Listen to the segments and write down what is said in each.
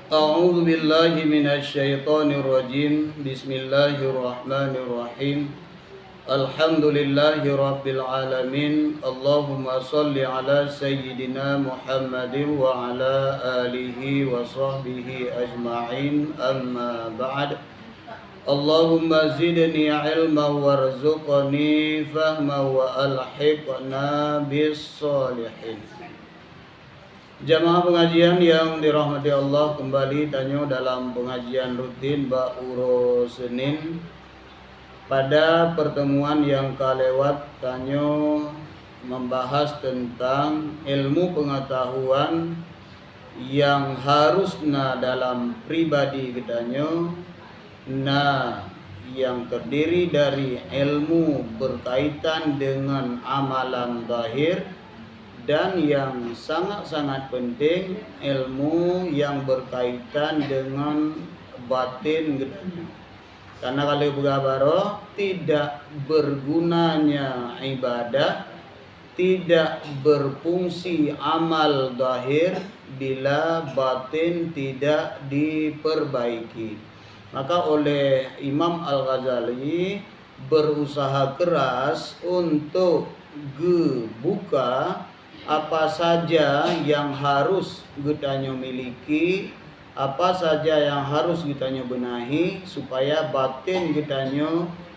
A'udzu billahi minasyaitonir rajim. Bismillahirrahmanirrahim. Alhamdulillahi rabbil alamin. Allahumma shalli ala sayyidina Muhammadin wa ala alihi wa sahbihi ajma'in. Amma ba'd. Allahumma zidni ilma warzuqni fahma wa alhiqna bis solihin. Jamaah pengajian yang dirahmati Allah, kembali tanyo dalam pengajian rutin Ba'uro Senin. Pada pertemuan yang kalewat tanyo membahas tentang ilmu pengetahuan yang harusna dalam pribadi ketanyo, yang terdiri dari ilmu berkaitan dengan amalan zahir, dan yang sangat-sangat penting ilmu yang berkaitan dengan batin. Karena kalau bergabaro tidak bergunanya ibadah, tidak berfungsi amal zahir bila batin tidak diperbaiki. Maka oleh Imam Al-Ghazali berusaha keras untuk buka apa saja yang harus kita miliki, apa saja yang harus kita benahi supaya batin kita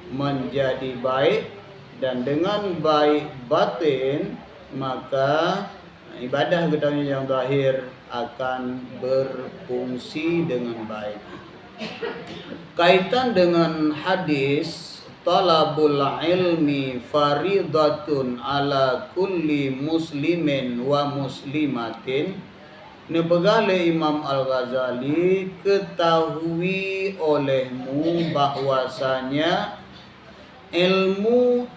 menjadi baik, dan dengan baik batin maka ibadah kita yang zahir akan berfungsi dengan baik. Kaitan dengan hadis talabul ilmi faridatun ala kulli muslimin wa muslimatin, nebegale Imam Al-Ghazali, ketahui olehmu bahwasanya ilmu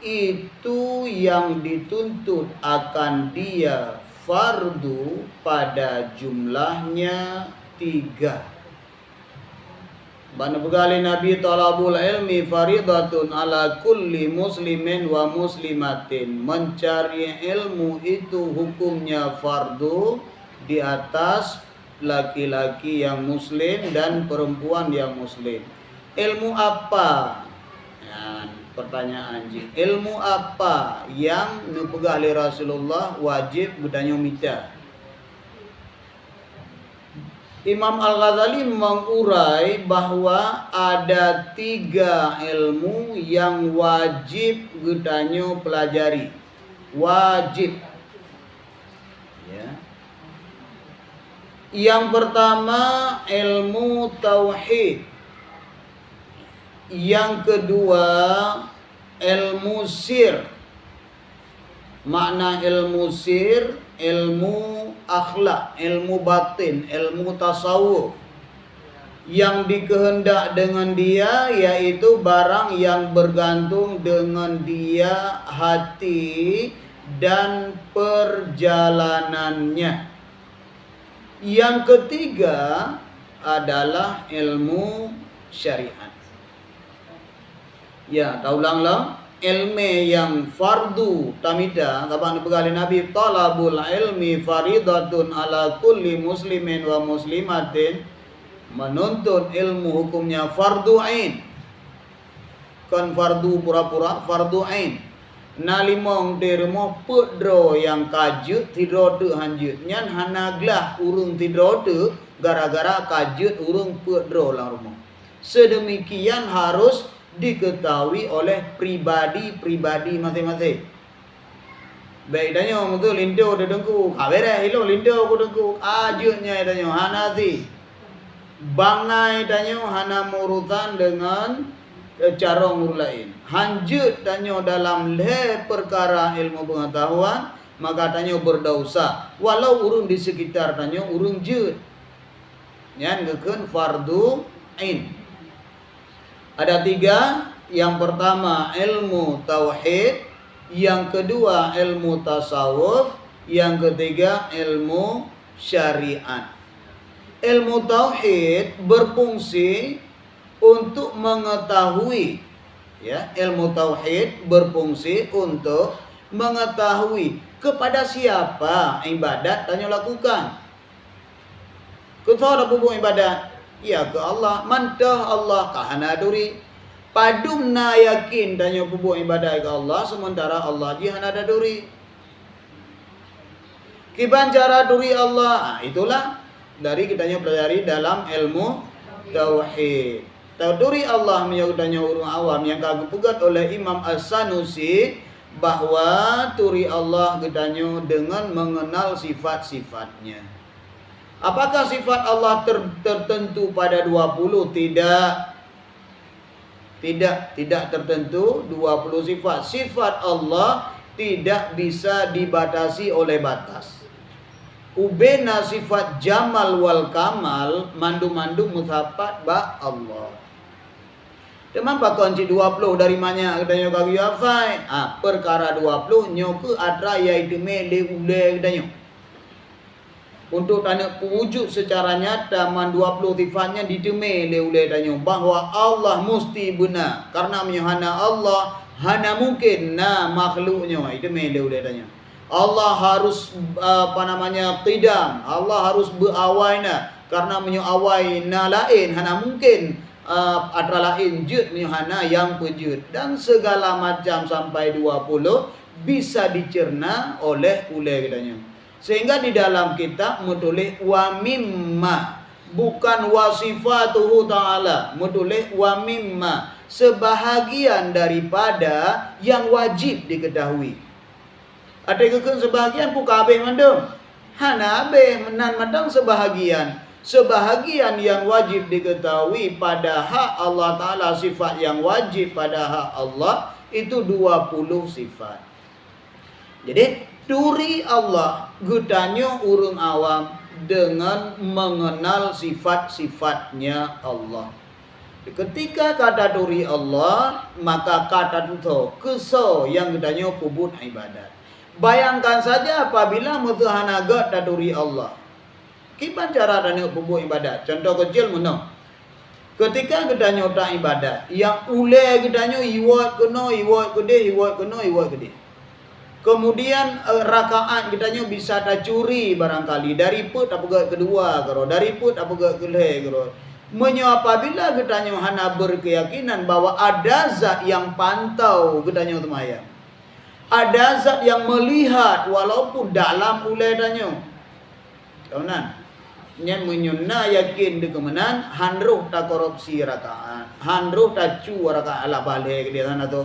itu yang dituntut akan dia fardu pada jumlahnya 3. Bana begali Nabi talabul ilmi faridatun ala kulli muslimin wa muslimatin. Mencari ilmu itu hukumnya fardu di atas laki-laki yang muslim dan perempuan yang muslim. Ilmu apa? Ya, pertanyaan ji. Ilmu apa yang dipegali Rasulullah wajib bertanya minta? Imam Al-Ghazali mengurai bahwa ada 3 ilmu yang wajib kita pelajari. Wajib. Ya. Yang pertama ilmu tauhid. Yang kedua ilmu sir. Makna ilmu sir, ilmu akhlak, ilmu batin, ilmu tasawuf. Yang dikehendak dengan dia yaitu barang yang bergantung dengan dia, hati dan perjalanannya. Yang ketiga adalah ilmu syariat. Ya, tak ulang-ulang. Ilmu yang fardu tamida, kapan dipegali Nabi talabul ilmi faridatun ala kulli muslimin wa muslimatin, menuntut ilmu hukumnya fardu ain. Kan fardu pura-pura, fardu ain. Nalimong dermo pedro yang kajut tidro tu hanjut nyan hanaglah urung tidro tu gara-gara kajut urung pedro lang rumah. Sedemikian harus diketahui oleh pribadi-pribadi masing-masing. Baik danyo betul lindo de dengku. Kabere hilo lindo ku dengku. Ajutnya danyo hanati. Bangai danyo hana murutan dengan cara ngur lain. Hanjut danyo dalam le perkara ilmu pengetahuan, maka danyo berdosa. Walau urung di sekitar danyo urung jut. Nyan gekeun fardu ain. Ada 3. Yang pertama ilmu tauhid, yang kedua ilmu tasawuf, yang ketiga ilmu syariat. Ilmu tauhid berfungsi untuk mengetahui, ya, ilmu tauhid berfungsi untuk mengetahui kepada siapa ibadat tanya lakukan. Kita ada bubuh ibadat. Ya ke Allah, mantah Allah kahana duri. Padumna yakin tanya bubuh ibadat ke Allah sementara Allah jihana ada duri. Kiban cara duri Allah, itulah dari kitanya pelajari dalam ilmu tauhid. Duri Allah menyebutnya orang awam yang kagum pegat oleh Imam As-Sanusi bahwa turi Allah gedanya dengan mengenal sifat-sifatnya. Apakah sifat Allah tertentu pada 20? Tidak tertentu 20 sifat. Sifat Allah tidak bisa dibatasi oleh batas. Ubena sifat jamal wal kamal mandu-mandu muthapat ba Allah. Teman pak kunci 20 dari mana katanya kaki afai? Perkara 20 nyoke atra yaitu mele ule katanya. Untuk tanya wujud secara nyata man 20 sifatnya diteme le tanya bahwa Allah mesti benar karena menyahana Allah hana mungkin makhluknya itu mele tanya. Allah harus qidam, Allah harus berawainya karena menyawaina lain hana mungkin atra lain jud menyahana yang pejud dan segala macam sampai 20 bisa dicerna oleh katanya. Sehingga di dalam kitab menulis wa mimma, bukan wasifatuhu ta'ala, menulis wa mimma, sebahagian daripada yang wajib diketahui. Ada kekeng sebahagian buka abeh mandem, hana abeh menan madang sebahagian. Sebahagian yang wajib diketahui pada hak Allah Ta'ala, sifat yang wajib pada hak Allah itu 20 sifat. Jadi duri Allah gudanya urung awam dengan mengenal sifat-sifatnya Allah. Ketika kata duri Allah, maka kata itu keso yang gudanya kubut ibadat. Bayangkan saja apabila mutuhanaga duri Allah. Kipan cara dana kubut ibadat? Contoh kecil mana? Ketika gudanya tak ibadat, yang ule gudanya iwat kena, iwat gede, iwat kena, iwat gede. Kemudian rakaat kitanya bisa tak curi barangkali dari put apa kedua karo dari put apa kelih karo. Apabila kitanya hana berkeyakinan bahwa ada zat yang pantau kitanya temayang. Ada zat yang melihat walaupun dalam ulai tanya. Kawanan, nya menyunna yakin di kemenan handruh tak korupsi rakaat, handruh tak cu rakaat ala balik dia kan atau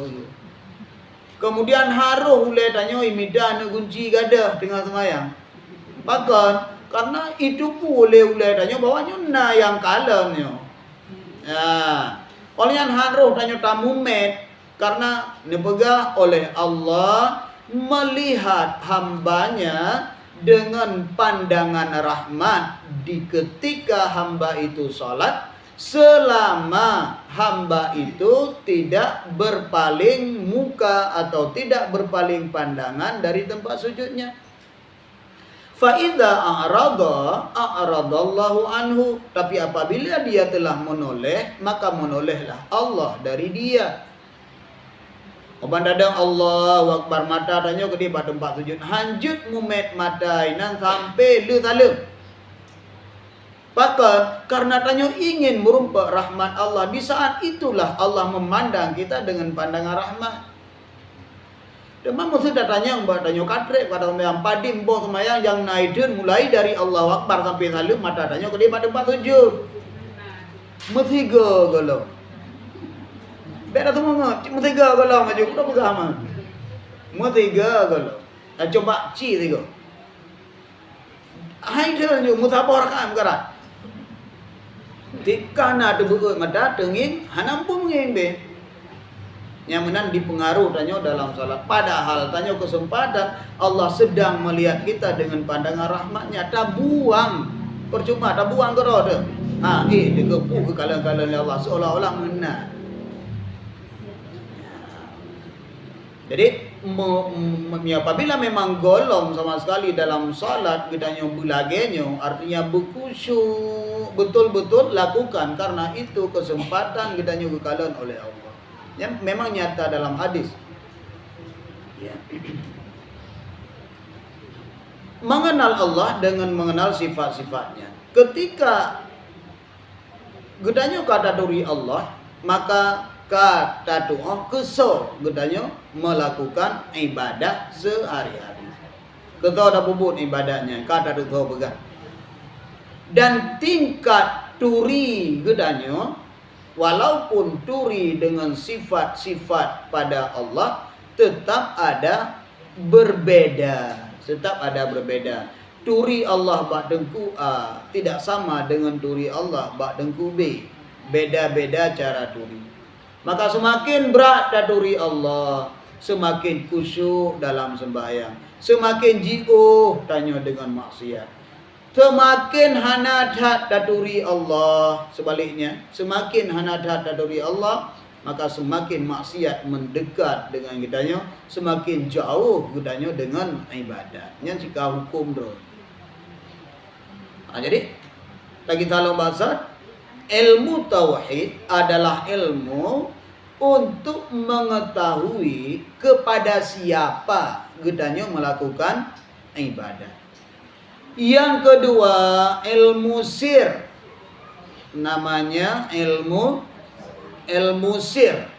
kemudian haruh ulai tanya imida na kunci gada tengah semayang. Bahkan karena itu pun ulai tanya bawa nyuna yang kalamnya. Oleh yang haruh tanya tamumet karena nepegah oleh Allah melihat hambanya dengan pandangan rahmat di ketika hamba itu salat. Selama hamba itu tidak berpaling muka atau tidak berpaling pandangan dari tempat sujudnya. Fa idza a'radallahu anhu, tapi apabila dia telah menoleh, maka menolehlah Allah dari dia. Oban dadang Allahu Akbar mata tanya ke di tempat sujud. Hanjut mumet mata inan sampai lu talem. Bahkan karena tanya ingin merumpak rahmat Allah, di saat itulah Allah memandang kita dengan pandangan rahmat. Demam mesti datanya mbak tanya katre pada yang padim boh semayang yang naidun mulai dari Allah Akbar sampai salim mata tanya ke dia pada tempat sujud. Mesti galo. Beda semua mesti galo maju udah bergama. Mesti galo. Coba ci tiga. Hai dia nyu mutabor kan berat. Tikana ada buku mata tengin hanampung ngin yang menan dipengaruh tanya dalam salat. Padahal tanya kesempatan Allah sedang melihat kita dengan pandangan rahmatnya. Tak buang percuma, tak buang kerada. Dikepu ke kalangan Allah seolah-olah mengenal. Jadi apabila memang golong sama sekali dalam salat kitanya belagenya, artinya berkhusyuk betul-betul lakukan karena itu kesempatan kitanya bekalan oleh Allah. Yang memang nyata dalam hadis. Ya. mengenal Allah dengan mengenal sifat-sifatnya. Ketika gedanya kata duri Allah, maka kata doa kesal gedanya melakukan ibadah sehari-hari. Kita dah bubut ibadahnya, kata doa pegang. Dan tingkat turi gedanya, walaupun turi dengan sifat-sifat pada Allah, tetap ada berbeda. Tetap ada berbeda. Turi Allah bak dengku A tidak sama dengan turi Allah bak dengku B. Beda-beda cara turi. Maka semakin berat turi Allah, semakin khusyuk dalam sembahyang, semakin jiuh tanya dengan maksiat. Semakin hanadat turi Allah, sebaliknya, semakin hanadat turi Allah, maka semakin maksiat mendekat dengan kitanya, semakin jauh kitanya dengan ibadat. Yang jika hukum bro. Jadi bagi kalau bahasa ilmu tauhid adalah ilmu untuk mengetahui kepada siapa kitanya melakukan ibadat. Yang kedua ilmu sir, namanya ilmu sir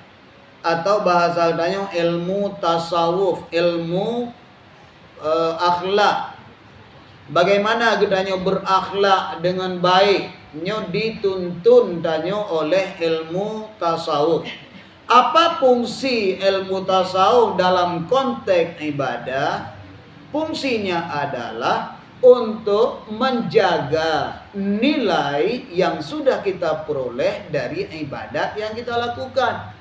atau bahasa katanya ilmu tasawuf, ilmu akhlak. Bagaimana kitanya berakhlak dengan baik, nyo dituntun tanyo oleh ilmu tasawuf. Apa fungsi ilmu tasawuf dalam konteks ibadah? Fungsinya adalah untuk menjaga nilai yang sudah kita peroleh dari ibadat yang kita lakukan.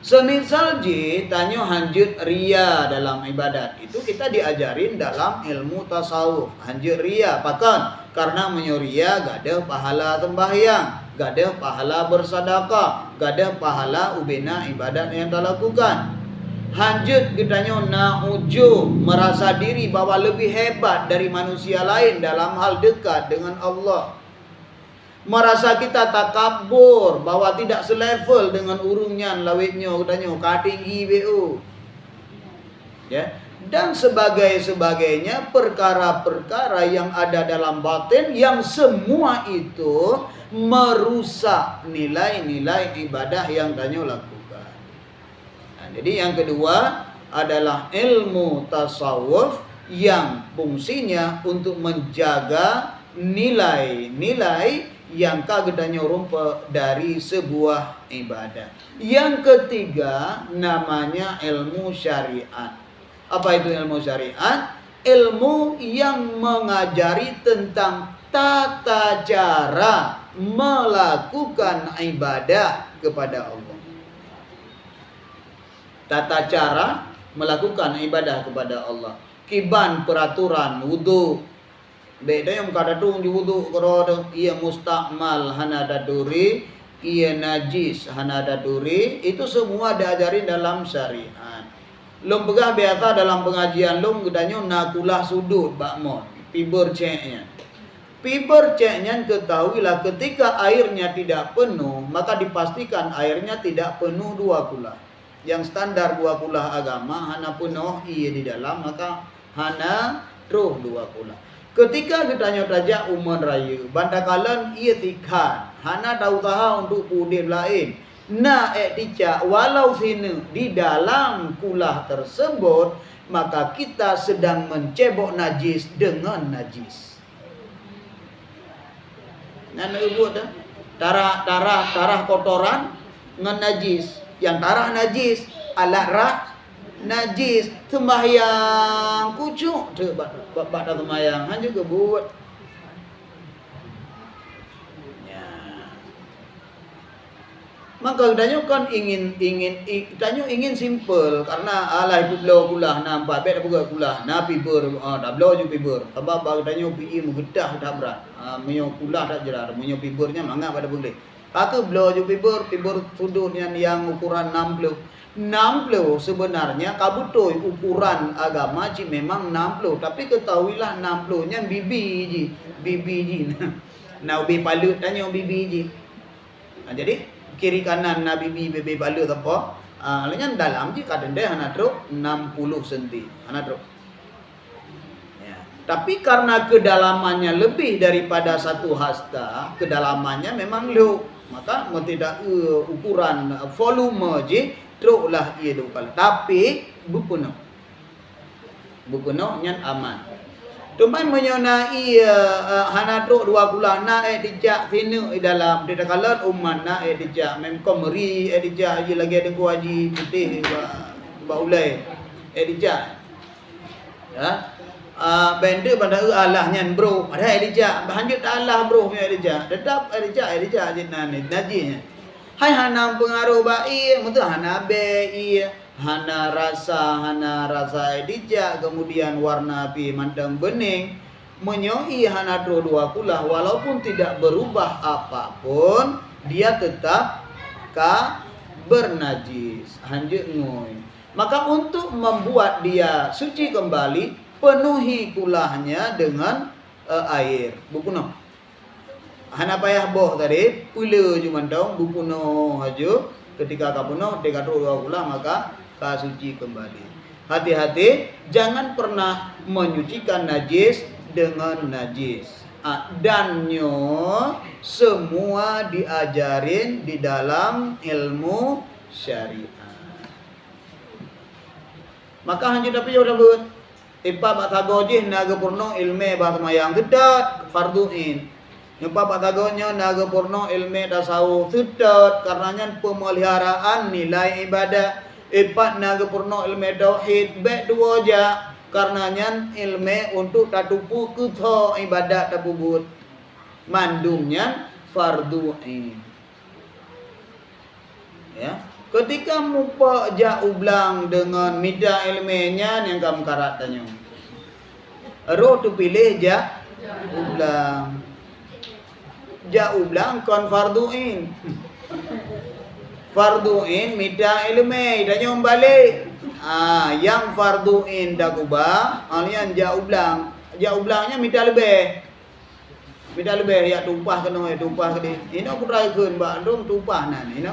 Semisal je tanyo hanjut ria dalam ibadat, itu kita diajarin dalam ilmu tasawuf. Hanjut ria, pakan karena menyoria gak ada pahala tembahyang, gak ada pahala bersedekah, gak ada pahala ubena ibadat yang kita lakukan. Hanjut kitanya na'uju, merasa diri bahwa lebih hebat dari manusia lain dalam hal dekat dengan Allah. Merasa kita takabur bahwa tidak selevel dengan urungnya lawitnya katanya katinggi BO. Ya, dan sebagainya perkara-perkara yang ada dalam batin yang semua itu merusak nilai-nilai ibadah yang tanyo lakukan. Nah, jadi yang kedua adalah ilmu tasawuf yang fungsinya untuk menjaga nilai-nilai yang kagedanya rumput dari sebuah ibadah. Yang ketiga namanya ilmu syariat. Apa itu ilmu syariat? Ilmu yang mengajari tentang tata cara melakukan ibadah kepada Allah. Tata cara melakukan ibadah kepada Allah. Kiban peraturan wudu. Beda yang kata tung di wudu kalau ia mustakmal hanadaduri, ia najis hanadaduri, itu semua diajarin dalam syariat. Lom pegah biasa dalam pengajian lom gedanya nakulah sudut bakmon, piber ceknya. Piber ceknya ketahuilah ketika airnya tidak penuh, maka dipastikan airnya tidak penuh 2 kula. Yang standar 2 kula agama hana penuh ia di dalam, maka hana roh 2 kula. Ketika ditanya raja umar raya, bandakalan ia tikan, hana tahu tahu untuk pudin lain. Na etika walau sini di dalam kulah tersebut, maka kita sedang mencebok najis dengan najis. Nana ibu dah, tarah kotoran dengan najis, yang tarah najis, alat rak najis, sembahyang kucuk tu bak sembahyang han juga buat. Ya. Maka tanya kan ingin simple karena alai pulau kulah nampak bet buka kulah na piber dah blau ju piber. Sebab bag tanya pi mugedah dah berat. Menyo kulah dah jerar, menyo pibernya mangga pada boleh. Aku blau ju piber sudut yang ukuran 60 sebenarnya kabutoy ukuran agama ji memang 60, tapi ketahuilah 60 nya bibi ji nah ubi palut tanya bibi ji. Nah, jadi kiri kanan na bibi palut apa lainnya dalam ji kadang dia hana truk 60 cm hana truk Tapi karena kedalamannya lebih daripada satu hasta, kedalamannya memang lu, maka tidak ukuran volume je teruklah ia dukal. Tapi bukuno nyan aman. Tuman menyonai hana truk dua bulan na dijak sini dalam tidak kalah umat na dijak mem komeri dijak je lagi ada kuaji putih ba ulai dijak. Ya. Benda pada Allah nyan bro ada Elijah berhanjut Allah bro punya Elijah tetap Elijah jinan najinya hai hana pengaruh baik mutu hana be hana rasa Elijah kemudian warna api mandang bening menyoi hana tro dua kulah walaupun tidak berubah apapun dia tetap bernajis hanjut ngoy. Maka untuk membuat dia suci kembali penuhi kulahnya dengan air. Bukuno. Hana payah boh tadi, pula cuma dong bukuno aja. Ketika kapuno dekat dua kulah maka ka suci kembali. Hati-hati, jangan pernah menyucikan najis dengan najis. Dannya semua diajarin di dalam ilmu syariat. Maka hanya tapi udah buat Ipa batagojih naga purno ilme bahmayang gedat farduin. Ipa batagonya naga purno ilme tasawuf gedat karenanya pemeliharaan nilai ibadah. Ipa naga purno ilme tauhid be dua ja karenanya ilme untuk tatupu kutho ibadat tabubut. Mandumnya farduin. Ya. Ketika mupa ublang dengan mida ilmenya yang kamu karatanya. Roh tu pilih ublang. Ublang kon farduin. Farduin mida ilme dan balik. Yang farduin dah ubah, alian ublang. Ublangnya mida lebih. Mida lebih ya tumpah kena tumpah ke dia. Ini aku try keun ba dong tumpah nan ini.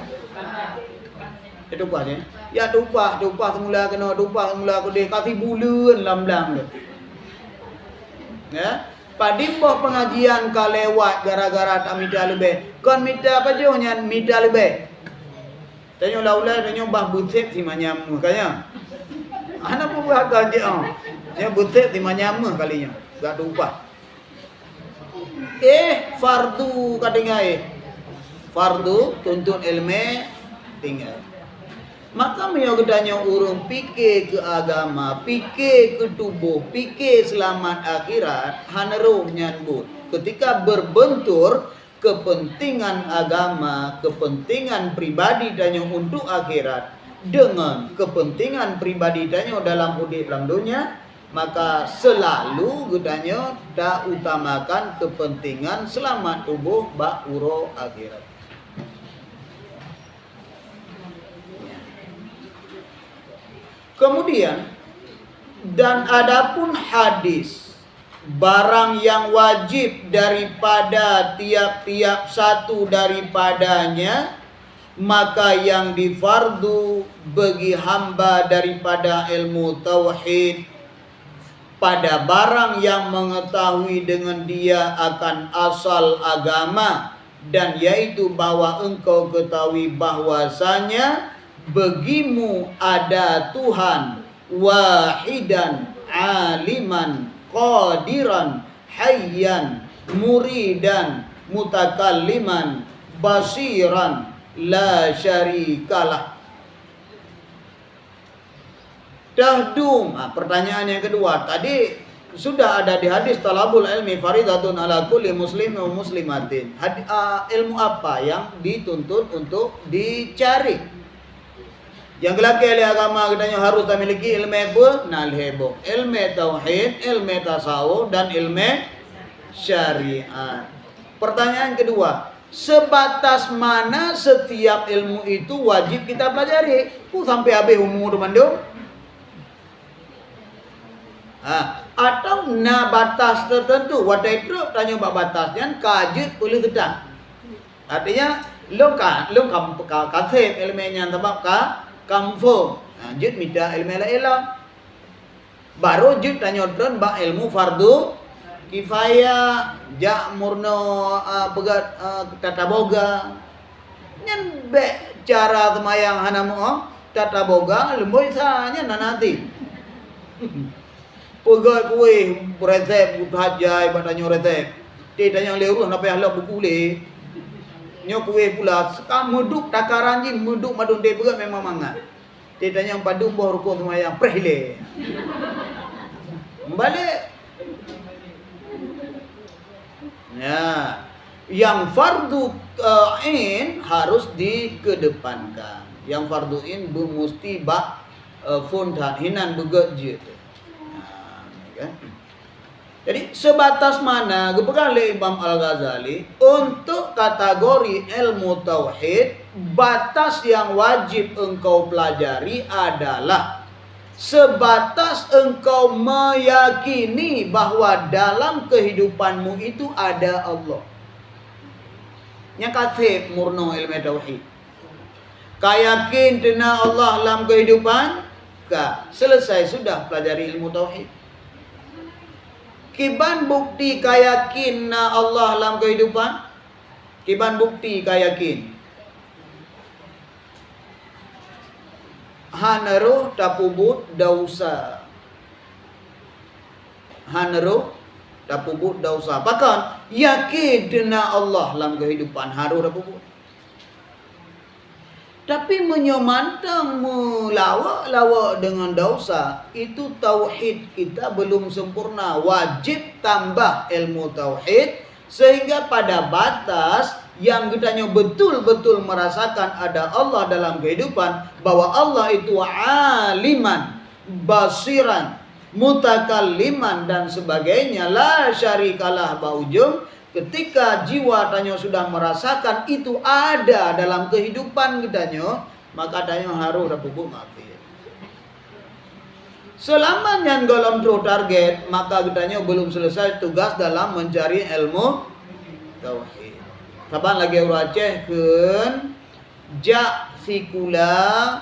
Itu apa ni? Ya tumpah semula kena tumpah semula aku dia kasih bulan lamblang tu. Ya. Padimboh pengajian ka lewat gara-gara tak minta lebih. Kon minta apa je nyan minta lebih. Tanya laulai tanya bah butet si manyam kaya. Ana pun buat gaji dia butet si manyam kalinya. Gak tumpah. Fardu kadingai. Fardu tuntut ilmu tinggal. Maka menyogedanya urung fikir ke agama, fikir ke tubuh, fikir selamat akhirat, haneruh nyambut. Ketika berbentur kepentingan agama, kepentingan pribadi danya untuk akhirat dengan kepentingan pribadi danya dalam hidup dalam dunia, maka selalu gedanya tak utamakan kepentingan selamat tubuh bak uro akhirat. Kemudian dan adapun hadis barang yang wajib daripada tiap-tiap satu daripadanya maka yang difardu bagi hamba daripada ilmu tauhid pada barang yang mengetahui dengan dia akan asal agama dan yaitu bahwa engkau ketahui bahwasanya bagimu ada Tuhan wahidan aliman qadiran hayyan muridan mutakalliman basiran la syarikalah. Dahdum. Pertanyaan yang kedua tadi sudah ada di hadis talabul ilmi faridatun ala kulli muslim wa muslimatin. Ilmu apa yang dituntut untuk dicari? Yang lelaki ahli agama katanya harus memiliki ilmu apa? Nalhebo. Ilmu tauhid, ilmu tasawuf dan ilmu syariat. Pertanyaan kedua, sebatas mana setiap ilmu itu wajib kita pelajari? Sampai habis umur teman-teman. Atau na batas tertentu. Wadai itu tanya batasnya kajut boleh tidak. Artinya lo kasih ilmunya sebab ka confirm. Jut minta ilmu la. Baru jut tanyodron ba ilmu fardu kifayah, jak murno pegat tata boga. Nyan be cara temayang hanamu tata boga lemboy sanya nanati. Pegat kue resep hajai badanyo resep. Dia tanya leru nak payah lah buku le. Nyo kue pula sekam meduk takaranji meduk madun de pegat memang mangat. Dia tanya padu boh rukun temayang prehle. Balik. Ya, yang fardu ain harus dikedepankan. Yang fardu ain mesti bak fontan hinan begat je tu. Kan? Jadi sebatas mana kepegang oleh Imam Al-Ghazali untuk kategori ilmu tauhid, batas yang wajib engkau pelajari adalah sebatas engkau meyakini bahwa dalam kehidupanmu itu ada Allah. Yang kafir murno ilmu tauhid. Kayakin tena Allah dalam kehidupan, selesai sudah pelajari ilmu tauhid. Kiban bukti kayakin Allah dalam kehidupan? Kiban bukti kayakin. Haneruh tapubut dausa. Haneruh tapubut dausa. Bahkan yakin dena Allah dalam kehidupan haruh tapubut. Tapi menyomantang melawak-lawak dengan dausa, itu tauhid kita belum sempurna. Wajib tambah ilmu tauhid sehingga pada batas yang kitanya betul-betul merasakan ada Allah dalam kehidupan, bahwa Allah itu aliman, basiran, mutakalliman dan sebagainya, la syarikalah baujum. Ketika jiwa tanya sudah merasakan itu ada dalam kehidupan kitanya, maka tanya harus dapat mafir. Selama yang golong true target, maka kitanya belum selesai tugas dalam mencari ilmu tauhid. Kapan lagi urut Aceh kun jak sikula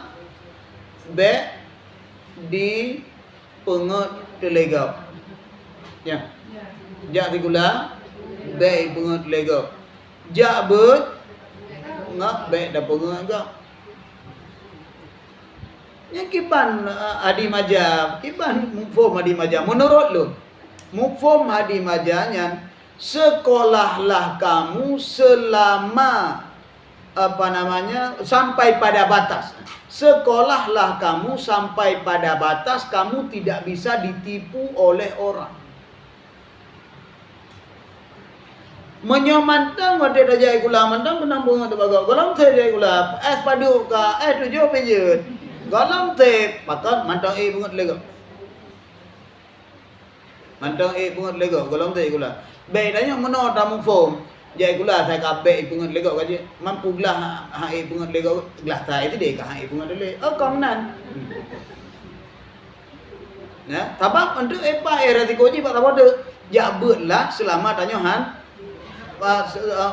be di pengut telegau. Ya. Jak sikula be pengut telegau. Jak bet ngak be dah pengut gak. Yang kipan adi majab, kipan mufom adi majab. Menurut lu, mufom adi majanya, sekolahlah kamu selama sampai pada batas. Sekolahlah kamu sampai pada batas kamu tidak bisa ditipu oleh orang. Menyomantang pada dajai gula mantang penambung ada bagau. Golam teh dajai gula es padu ka tujuh pejut. Golam teh pakat mantang bungat lego. Mantang bungat lego. Golam teh gula. Bedanya mana tamu form. Jai gula saya kabeh bungat lego kaje. Mampu gelah hai bungat lego gelah tai itu deh ka hai bungat lego. Oh komnan. Ya, tabak untuk apa era tikoji pak tabak de. Ya beutlah selama tanyohan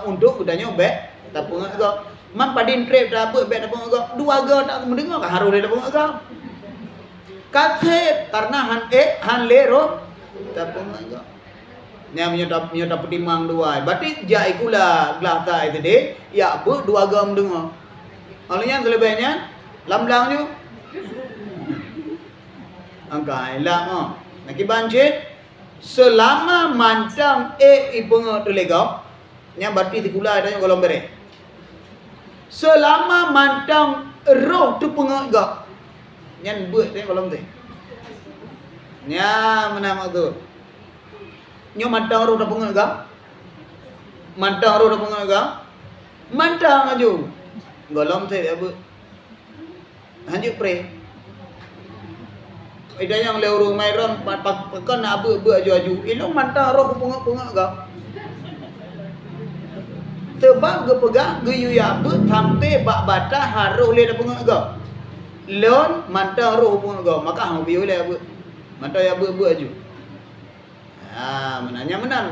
untuk udahnya be tapung agak man padin trip dah be tapung agak dua agak tak mendengar ka haru tapung agak kathe karena han lero tapung agak nya menyotap petimang dua berarti jai kula gelah ta itu deh ya be dua agak mendengar alnya selebihnya lamblangnya angkai lah mo nakibancit selama mancang ipengot legap nya berarti tikula adanya golong bere. Selama mantang roh tu pengagak. Nyan buat dia golong teh. Nya mana tu. Nyo mantang roh tu pengagak. Mantang roh tu pengagak. Mantang aju. Golong teh dia buat. Hanjuk pre. Ida yang leu rumai ron pakan abu aju. Ilo mantang roh tu pengagak. Tebak ke pegang ge ya be sampai bak bata haruh le da punga ga lon mantang roh punga ga maka hang biu le be mantang ya be aju menanya menan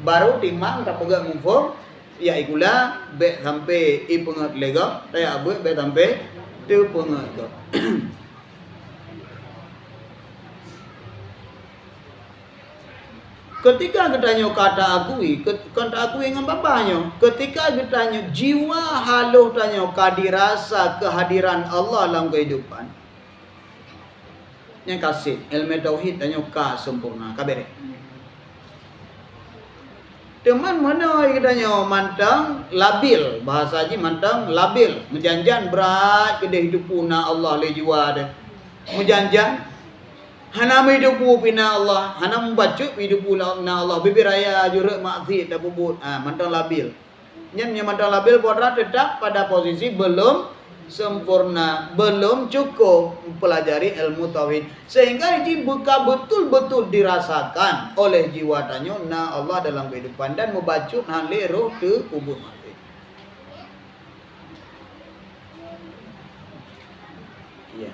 baru timang tak pegang mufo ya ikula be sampai i punga le ga ya be sampai tu punga ga Ketika kita kata akui dengan bapaknya, ketika kita jiwa haluh tanya kadirasa kehadiran Allah dalam kehidupan, yang kasih ilmu tauhid tanya ka sempurna kabere. Teman mana kita mantang labil, bahasa haji mantang labil, menjanjan berat kedai hidup puna Allah le jiwa dia. Menjanjan hana hidup pina Allah, hana membaca hidup puna Allah, bibir raya juruk maksiat dak bubut. Mantang labil. Nya mantang labil podra tetap pada posisi belum sempurna, belum cukup mempelajari ilmu tauhid, sehingga ini buka betul-betul dirasakan oleh jiwa tanya Allah dalam kehidupan dan membaca hale roh ke kubur mati. Ya.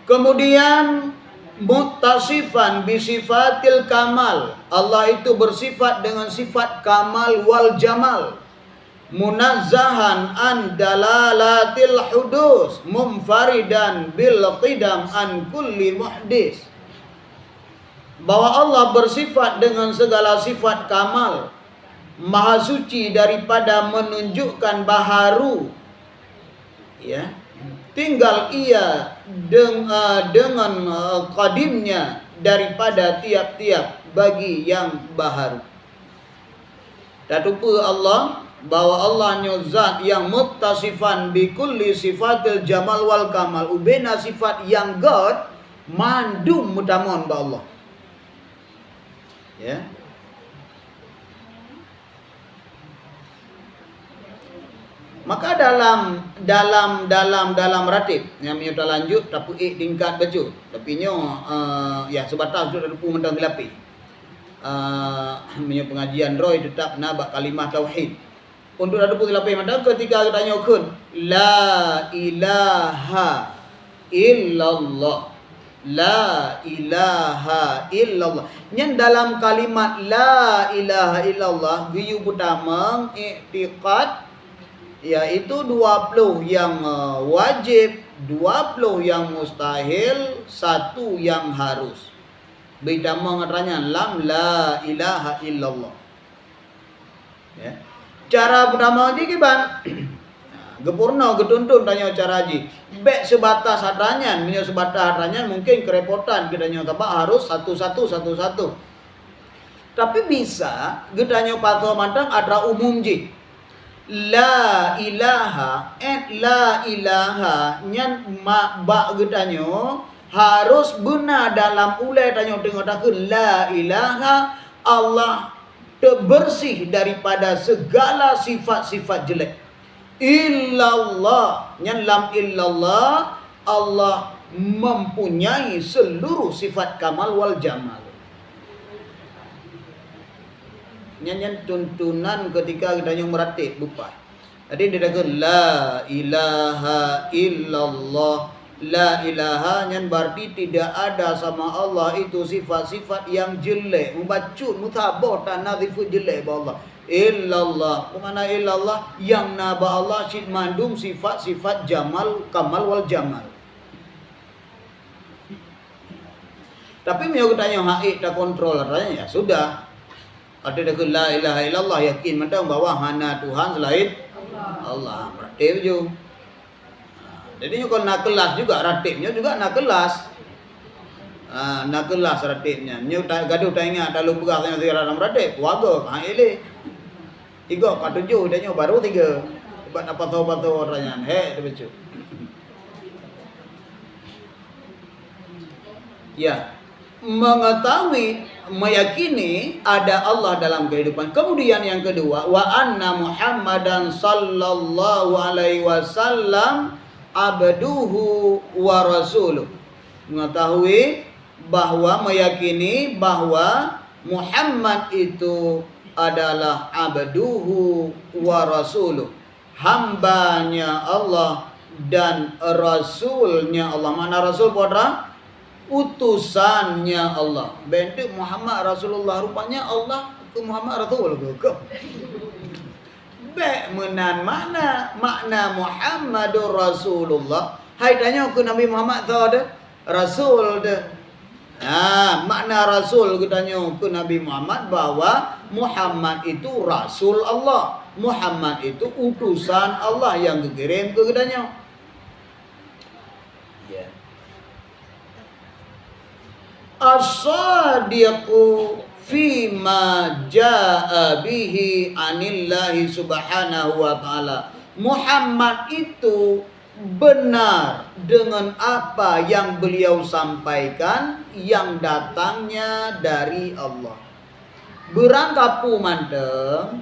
Kemudian muttasifan bisifatil kamal, Allah itu bersifat dengan sifat kamal wal jamal, munazzahan an dalalatil hudus, munfaridan bil qidam an kulli muhdis. Bahwa Allah bersifat dengan segala sifat kamal, maha suci daripada menunjukkan baharu, ya. Tinggal ia dengan qadimnya daripada tiap-tiap bagi yang baharu. Tak lupa Allah bahwa Allah zat yang muttasifan bi kulli sifatil jamal wal kamal, ubena sifat yang God mandum mutamon ba Allah. Ya. Maka dalam ratib yang menyudah lanjut tapi tingkat baju tapi ya sebatas sudah lupa mentang gelapi punya pengajian roy tetap nabak kalimah tauhid untuk ada putih lapi mandang ketika kita nyokun la ilaha illallah, la ilaha illallah. Yang dalam kalimat la ilaha illallah giyu pertama i'tiqad, yaitu 20 yang wajib, 20 yang mustahil, 1 yang harus. Beda mengatanya lam la ilaha illallah. Ya. Cara pertama haji kiban gepurno getuntun tanya cara haji. Bek sebatas hadranyan, punya sebatas hadranyan mungkin kerepotan kita tabak harus satu-satu. Tapi bisa getanya patuh mantang ada umum ji. La ilaha la ilaha nyan ba getanyo harus benar dalam ulai tanyo tengok takun la ilaha, Allah bersih daripada segala sifat-sifat jelek. Illallah nyan lam illallah, Allah mempunyai seluruh sifat kamal wal jamal. Nyanyian tuntunan ketika kita yang meratib lupa. Tadi dia kata la ilaha illallah. La ilaha nyan berarti tidak ada sama Allah itu sifat-sifat yang jelek. Membacut mutabah tak nazifut jelek ba Allah. Illallah. Mana illallah yang naba Allah syid mandum sifat-sifat jamal kamal wal jamal. Tapi mau tanya haid tak kontrol rasanya ya sudah. Ada dekat la ilaha illallah yakin mentang bahwa hana Tuhan selain Allah. Ratib je. Jadi kalau nak kelas juga ratibnya juga nak kelas. Nak kelas ratibnya. Nyu gaduh tak ingat dalam beras yang dalam ratib. Waga ha ele. 3 kat 7 dia baru 3. Sebab apa tahu orangnya. He dia baca. Ya. Mengetahui, meyakini ada Allah dalam kehidupan. Kemudian yang kedua, wa anna Muhammadan sallallahu alaihi wasallam abduhu wa rasuluh. Mengetahui bahwa meyakini bahwa Muhammad itu adalah abduhu wa rasuluh, hambanya Allah dan rasulnya Allah. Mana rasul podra? Utusannya Allah. Bentuk Muhammad Rasulullah, rupanya Allah ke Muhammad Rasul ke. Bek menan makna Muhammadur Rasulullah. Hai tanya ke Nabi Muhammad tu ada rasul de. Nah, makna rasul katanya ke Nabi Muhammad bahwa Muhammad itu rasul Allah. Muhammad itu utusan Allah yang dikirim ke katanya. Ya. As-sadiqu fima jaa bihi anillahi subhanahu wa ta'ala. Muhammad itu benar dengan apa yang beliau sampaikan yang datangnya dari Allah. Berangkapu manteng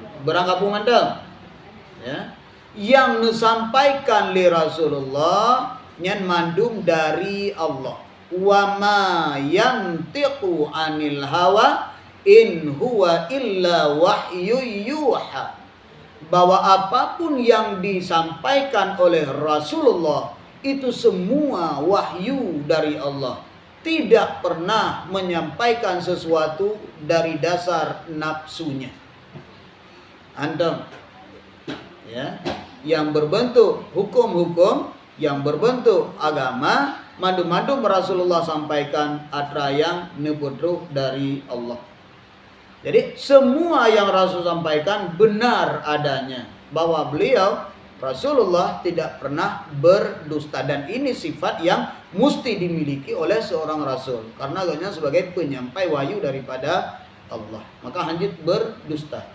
ya. Yang disampaikan li Rasulullah nyan mandum dari Allah. Wa ma yantiqu anil hawa in huwa illa wahyu yuha. Bahwa apapun yang disampaikan oleh Rasulullah itu semua wahyu dari Allah. Tidak pernah menyampaikan sesuatu dari dasar nafsunya. Antum ya, yang berbentuk hukum-hukum, yang berbentuk agama, madu-madu Rasulullah sampaikan atra yang nebudruh dari Allah. Jadi semua yang Rasul sampaikan benar adanya, bahwa beliau Rasulullah tidak pernah berdusta, dan ini sifat yang mesti dimiliki oleh seorang Rasul karena agaknya sebagai penyampai wahyu daripada Allah, maka hanjit berdusta.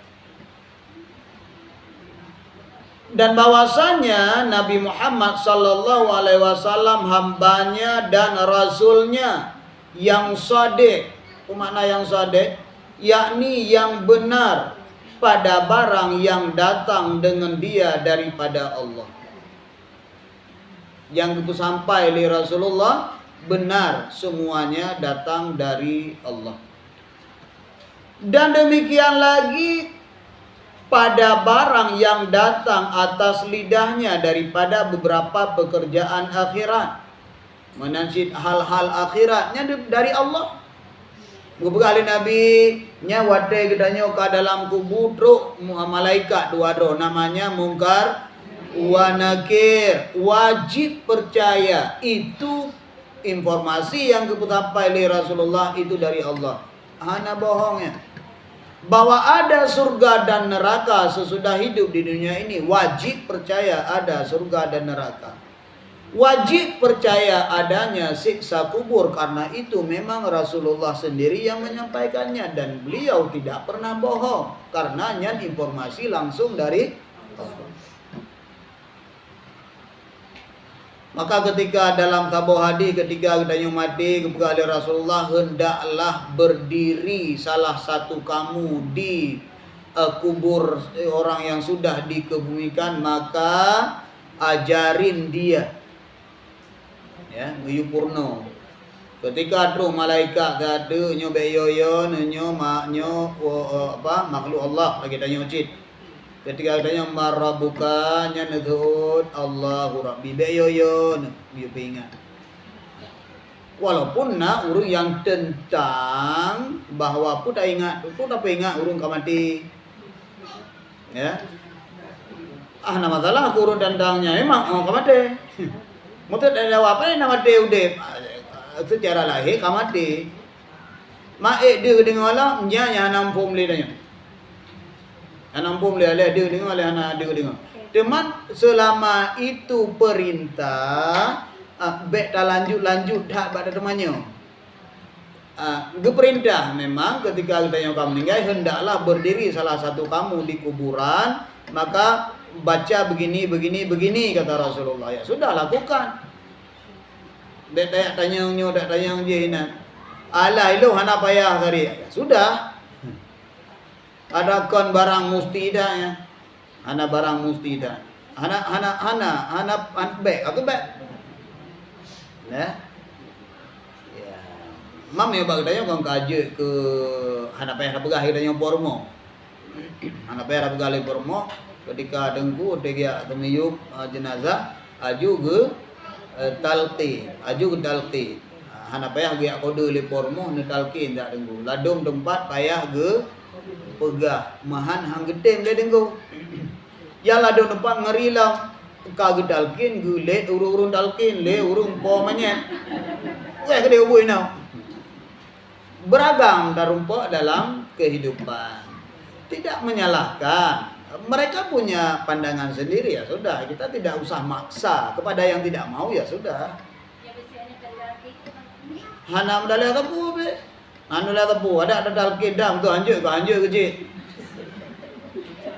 Dan bahwasanya Nabi Muhammad sallallahu alaihi wasallam hambanya dan rasulnya yang shadiq. Makna yang shadiq yakni yang benar pada barang yang datang dengan dia daripada Allah. Yang itu sampai li Rasulullah benar semuanya datang dari Allah. Dan demikian lagi pada barang yang datang atas lidahnya daripada beberapa pekerjaan akhirat. Menansid hal-hal akhiratnya dari Allah. Beberapa Nabi nya wate gedanya ke dalam kubur truk malaikat dua dro namanya mungkar wa nakir. Wajib percaya itu informasi yang keputampai oleh Rasulullah itu dari Allah. Hana bohongnya. Bahwa ada surga dan neraka sesudah hidup di dunia ini, wajib percaya ada surga dan neraka. Wajib percaya adanya siksa kubur, karena itu memang Rasulullah sendiri yang menyampaikannya dan beliau tidak pernah bohong karena informasi langsung dari Allah. Maka ketika dalam tabuh hadis ketika kita mati kepada Rasulullah, hendaklah berdiri salah satu kamu di kubur orang yang sudah dikebumikan, maka ajarin dia ya nguyupurno. Ketika tu malaikat gade nyo beyoyo nyo maknyo makhluk Allah lagi tanya ucit. Ketika katanya marabuka nya nedhut Allahu Rabbi beyoyo you ingat. Walaupun na urung yang tentang bahwa pun tak ingat, pun tak ingat urung kamati. Ya. Nama masalah urung tentangnya memang kamati. Mungkin ada apa ni nama dia udah secara lahir kamati. Mak dia dengan Allah nya nampung lidahnya. Nampung dia dengan oleh anak dia dengan. Teman selama itu perintah baik tak lanjut tak pada temannya. Perintah memang ketika kita yang kamu meninggal hendaklah berdiri salah satu kamu di kuburan, maka baca begini kata Rasulullah. Ya sudah lakukan. Dak tanya je ina. Alah ilo hana payah kari. Ya sudah. Ada kon barang mustida ya. Hana barang mustida. Hana baik aku baik. Ya. Ya. Mam ya bagdanya kong kaje ke hana payah pegah hidanya pormo. Hana payah pegah le pormo ketika dengku dia temiyuk jenazah aju ke talqin. Hana payah ge kode le pormo ne talqin dak dengku. Ladum tempat payah ge pegah mahan hang gedem le dengku. Ya ladum tempat ngerilang ka ge talqin ge le urung talqin le urung po manyet. Weh ke dia ubui nau. Beragam rumput dalam kehidupan. Tidak menyalahkan. Mereka punya pandangan sendiri, ya sudah. Kita tidak usah maksa kepada yang tidak mau, ya sudah. Hana medalai tepu be. Anu lah tepu ada dal kedam tu anjur kecil.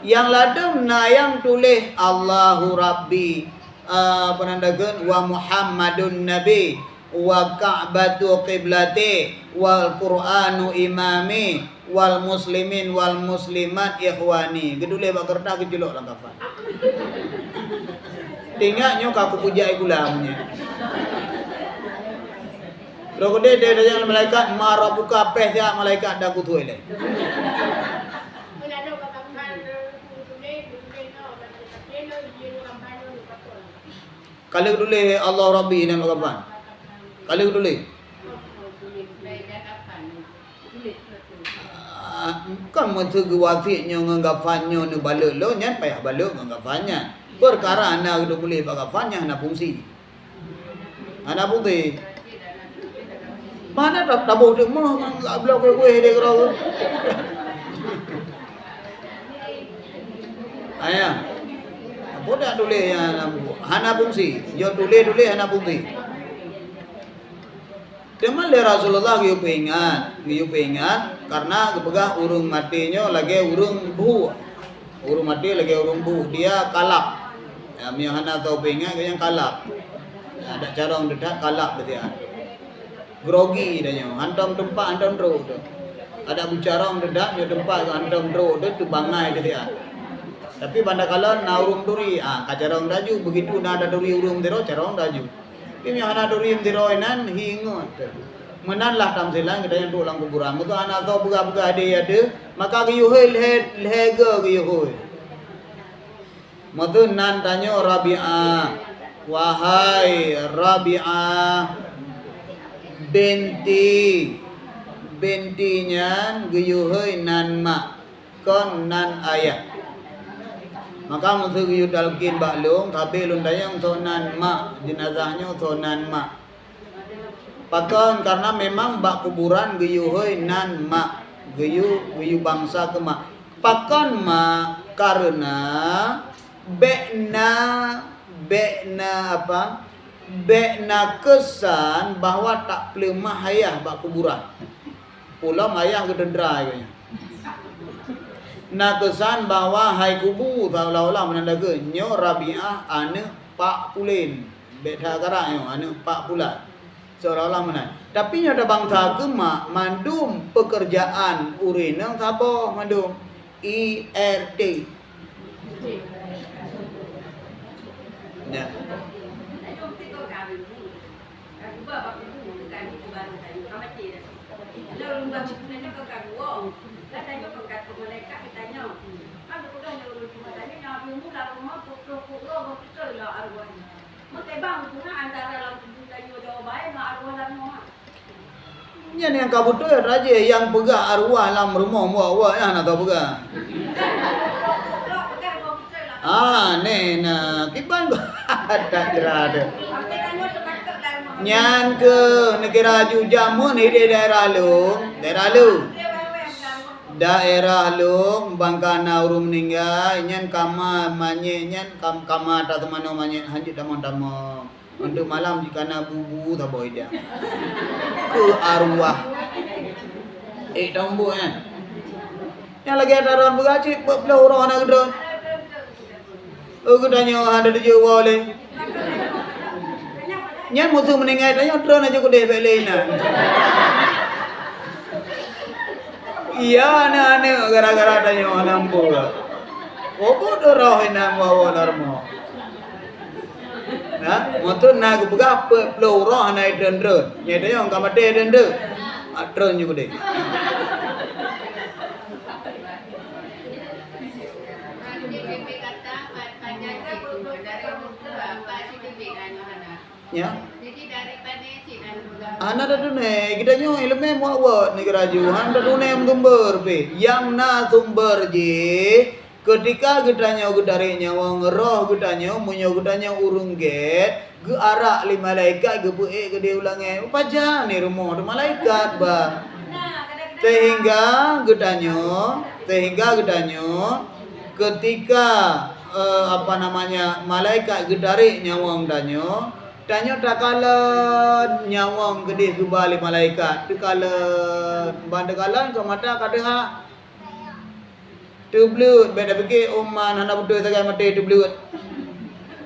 Yang ladem na yang tulis Allahu Rabbi penandakan wa Muhammadun Nabi wa Ka'batu qiblati wal Qur'anu imami wal muslimin wal muslimat ikhwani. Gedule bak kertas kejelok langkapan. Tingaknya kaku puja ikulamnya. Rokode dia yang malaikat marah buka peh dia malaikat dah kutu ile. Kali dulu Allah Rabbi ini kapan? Kali dulu. Kan mentu gewafitnya nganggapannya nu baluk lo nyan payah baluk nganggapannya. Perkara anak udah boleh bagapannya anak fungsi. Anak putih. Mana tak tabuh dia mah enggak blok gue dia kerau. Ayah. Apa dak dulu yang hana fungsi. Jo dulu hana fungsi. Teman le Rasulullah giu pengat karena kepegang urung matinya lagi urung bu. Urung mati lagi urung bu. Dia kalap. Ya mi hana tau pengat yang kalap. Ada cara orang dedak kalap berarti. Grogi danya, hantam tempat hantam ro tu. Ada bicara orang dedak nyo tempat hantam ro tu bangai dia. Tapi pada kala na urung duri, kacara orang daju begitu na ada duri urung dero cara orang daju. Kimi ana duri dero enan hingot. Menanlah tam silang kita yang tulang kuburan. Mutu anak tau buka-buka ada, maka giyuhil lehega giyuhil. Mutu nan tanyo Rabi'ah. Wahai Rabi'ah bentinya guyuhoi nan mak kon nan ayah. Maka musuh guyuh dalkin baklung tapi lundayang sonan mak jenazahnya sonan mak. Pakon karena memang bak kuburan guyuhoi nan mak guyuh bangsa ke mak. Pakon mak karena bekna apa? Bekna kesan bahawa tak pelemah ayah bak kuburan. Pulau ayah kedendra kayaknya. Nak kesan bahawa hai kubu tahu-tahu menandakan nyo Rabi'ah ane pak pulin. Beda karak nyo ane pak pulat. Seolah-olah menan. Tapi nyo ada bangsa gemak mandum pekerjaan urinang saboh mandum IRT. Ya. Yang yang kabutu ya raja yang pegang arwah dalam rumah muak ya nak tahu pegang. Nena kiban ada ada. Nyan ke negara Jujamu ni di daerah lu bangkana urum ningga nyan kama manye nyan kama ta temano manye hanjit damon untuk malam jika na bubu ta boy dia ke arwah tombo yang lagi ada orang begaji belah orang anak gedon gedanya ada di Jawa le nyan musuh meninggal tanya drone aja ku deh belena. Iya aneh gara-gara tanya nampu. Opo doroh ina mau narmo. Nah, motor na ku buka peloro na idendro. Nyede yang kamate idendro. Atron juga deh. Ya. Anak dah tunai, kita nyo ilmu muawat negara Juhan dah tunai sumber pe. Yang na sumber je Ketika getanya gedarinya wong roh getanya munyo getanya urung get ge arak li malaikat ge puek ge dia ulange paja ni rumah de malaikat ba sehingga getanya ketika apa namanya malaikat gedari nyawang danyo tak kala nyawang gede ge balik malaikat tu kala bandekalan ke mata kadeha tublut beda fikir umman hana betul sagai mati tublut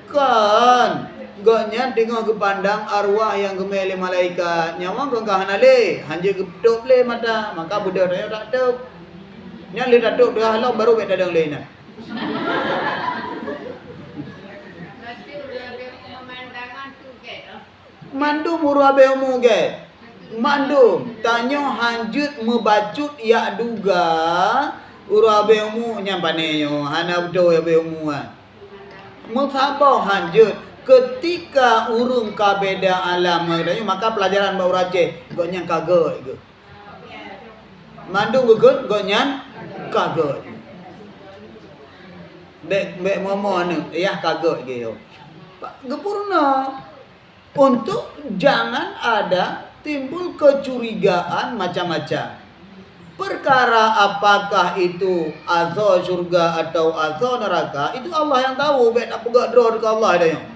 kan gaknya tengok ke pandang arwah yang gemeli malaikat nyawa gengkah hanale hanje getuk le mata maka budak dia tak tahu nya le tak tahu dah halau baru beda dang lain mandum urabe umu ge mandum tanyo hanjut mebacut ya duga urabe umu nyampaneyo hana betul ya be umu musabah hanjut ketika urung kabeda alam maka pelajaran bau race goknya kaget ke mandung gugut goknya kaget bek momo anu ya kaget ge yo gepurna untuk jangan ada timbul kecurigaan macam-macam. Perkara apakah itu azab surga atau azab neraka itu Allah yang tahu. Baik nak pegak draw dekat Allah ada yang.